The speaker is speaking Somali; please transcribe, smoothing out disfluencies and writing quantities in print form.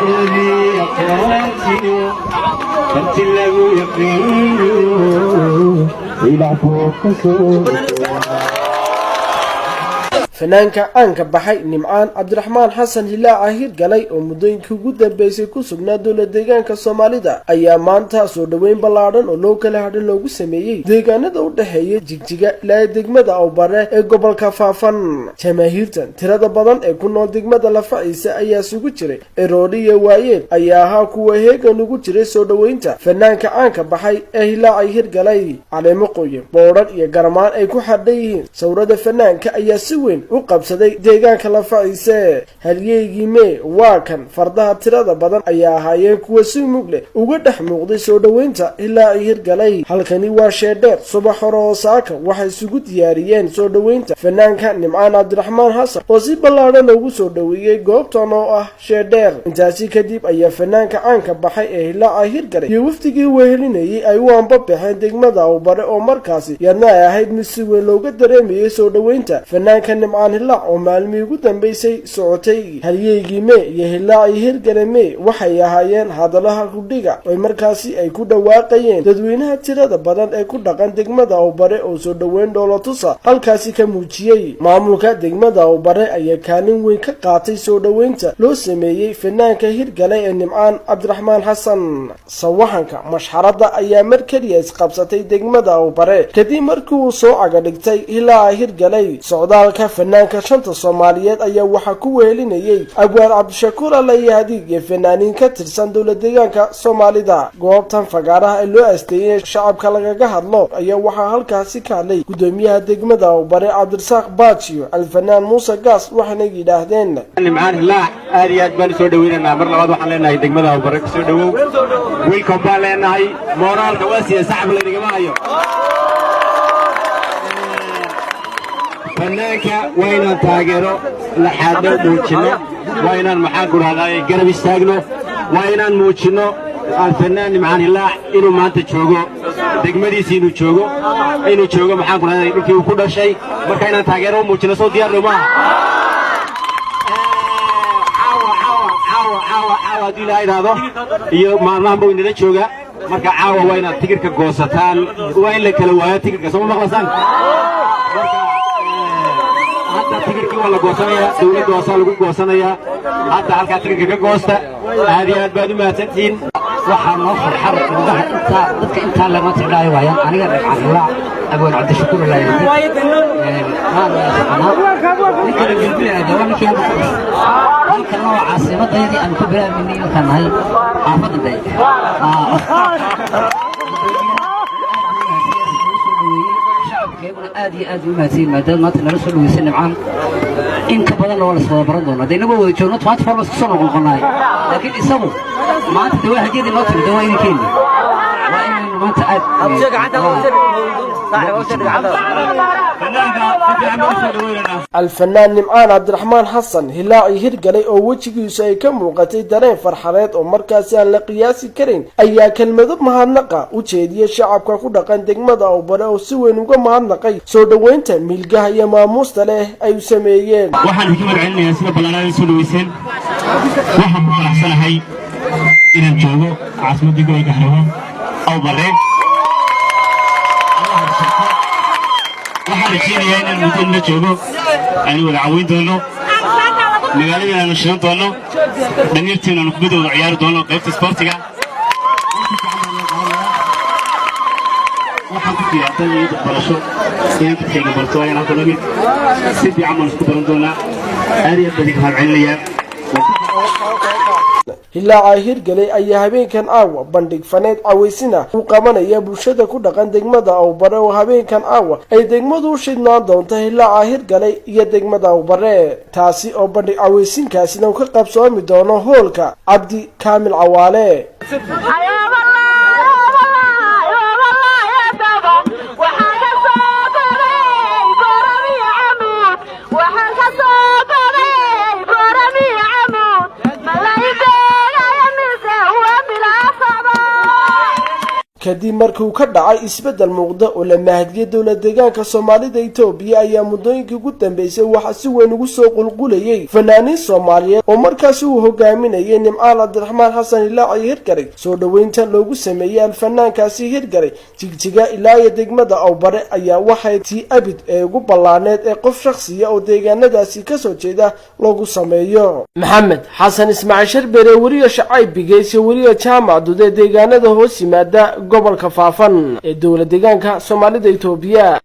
أولي أقواتي أنت اللي يقيني إلى فوق سوق fanaanka caanka baxay nimcaan cabdiraxmaan xasan hilaac ahir galay oo muddooyinkii ugu dambeysay ku sugnaa dowlad deegaanka soomaalida ayaa maanta soo dhoweyn ballaadhan oo loo kala hadhin loogu sameeyey deegaanada u dhexeeya jigjiga ilaa degmada awbare ee gobolka faafan jamaahiirtan tirada badan ee ku nool degmada lafaciisa ayaa isugu jiray eroodhi iyo waayeel ayaa ahaa kuwa heegan ugu jiray soo dhoweynta fanaanka caanka baxay ee hilaac ahir galay caleemo qoyan boodhan iyo garamaan ay ku xadhan yihiin sawirada fanaanka ayaa si weyn u qabsaday deegaanka lafaciise halyeygii mee waa kan fardaha tirada badan ayaa ahaayeen kuwa si mug leh uga dhex muuqday soo dhoweynta ilaa ay hirgalay halkani waa sheedheer subax hore oo saaka waxay isugu diyaariyeen soo dhoweynta fanaanka nimcaan cabdiraxmaan xasan oo si ballaadhan ugu soo dhoweeyey goobtan oo ah sheedheer intaasi kadib ayaa fanaanka caanka baxay ee hilaac ay hirgalay iyo wafdigii wehelinayay ay u anbabaxeen degmada awbare oo markaasi yadna ay ahayd mid si weyn looga dareemayay soo dhoweynta fanaanka nimcaan hilaac oo maalmihii ugu dambeysay socotay halyeygii mee iyo hilaac iyo hirgale mee waxay ahaayeen hadalaha kudhiga oo markaasi ay ku dhawaaqayeen dadweynaha tirada badan ee ku dhaqan degmada awbare oo soo dhoweyn dhoolatusa halkaasi ka muujiyey maamulka degmada awbare ayaa kaalin weyn ka qaatay soo dhoweynta loo sameeyey fanaanka hirgale ee nimcaan cabdiraxmaan xasan sawaxanka mashxarada ayaa mar keliya isqabsatay degmada awbare kadib markii uu soo cagadhigtay hilaaca hirgalay socdaalka fanaanka shanta Soomaaliyeed ayaa waxa ku wehelinayay Abwaar Cabdishakuur Allaye Hadiig iyo fanaaniin ka tirsan dowlad deegaanka Soomaalida goobtan fagaaraha ee loo asteeyay shacabka lagaga hadlo ayaa waxa halkaasi ka hadlay gudoomiyaha degmada Awbare Cabdirasaaq Baajiyo alfanaan Muuse Gaas waxana yiraahdeen nimcaan hilaac aad iyo aad baan soo dhaweynaa mar labaad waxaan leenahay degmada Awbare ku soo dhawow welcome baan leenahay moraalka waasiya saxab leeyahay hayo fanaanka wayna taageero la xaado muujino wayna maxaa ku raadayay garab istaagno wayna muujino alfanaan nimcaan hilaac inuu maanta joogo degmadiisa inuu joogo maxaa ku raadayay dhulkii uu ku dhashay marka inaan taageero muujino soo diyaar loo maaha caawa dii la iraado iyo maalmahan buu inala jooga marka caawa wayna tigirka goosataan waa in la kala waayo tigirka soo maqlasaan tigirkii waa la goosanaya dawladda waa lagu goosanaya hadda halkaa tigirka ka goosta aad iyo aad baad u mahadsantihiin waxaa noo farxad dadka intaa lama tidhaayo waayaan aniga nimcaan hilaac Abwaar Cabdishakuur Allaye ninkala gilbilaada waa ninkii halkan waa caasimadayadii aan ku bilaabaynay halkaan nahay xaafadanday aad iyo aad u mahadsan maadaama maanta nala soo dhaweysay nimcaan in ka badan oo la soo baran doono deynaba wada joogno 24 hours soo noqonaay laakiin isagu maanta dawaa hadiyada noo timid dawaa inay keenay waa in maanta aad الفنان نمعان عبد الرحمن حسن هلاعي هرقلي او وجهي سايكا موقتي دارين فرحرات او مركاسي ان لقياسي كرين ايا كلمة مهنقا وجهدي الشعب كاكو دقان دقمدا او برا او سوين وقا مهنقاي سو دوينتا ميلقاها يا ماموستا له ايو سميين waxaan ku magacaynayaa sida balanaada soo dhaweyseen waxaan ku faraxsanahay inaan joogo caasimadda gobolka Hiiraan aw bare waxaan rajeynayaa inaan muddo la joogo aan wada caawin doono magaalada aan shidan doono dhalinyarteena aan kubadooda ciyaar doono qaybta sportiga waxaan ku diyaarsan barasho inaan dadkayga barto ayaan halkan ogid si fiican baan isku baran doonaa aad iyo aad baan idin mahadcelinayaa هلاعي هرقلي اي هابين كان عاوة بندق فنيد عويسينا وقامنا يا بوشدة كو دقان دقمدا او برا وهابين كان عاوة اي دقمدو شدنان دونتا هلاعي هرقلي يا دقمدا او برا تاسي او بندق عويسين كاسينا وكقاب سوامي دونو هولكا عبدي كامل عوالي kadib markii uu ka dhacay isbedel muuqda oo la mahadiyay dowlad deegaanka Soomaalida Itoobiya ayaa muddooyinkii ugu dambeysay waxa si weyn ugu soo qulqulayay fanaaniin Soomaaliyeed oo markaas uu hogaaminayay Nimcaan Cabdiraxmaan Xasan Hilaac Hirgaray soo dhaweynta loogu sameeyay fanaankaasi Hirgaray Jigjiga ilaa iyo degmada Awbare ayaa waxay tii abid ee ugu ballaaneed ee qof shakhsiya oo deegaanadaasi ka soo jeeda loogu sameeyo Maxamed Xasan Ismaaciil Sharbere wariye Shacayb Bigeysi wariye jaamacadda deegaanada hoos yimaada gobolka Faafan ee dowlad deegaanka Soomaalida Itoobiya.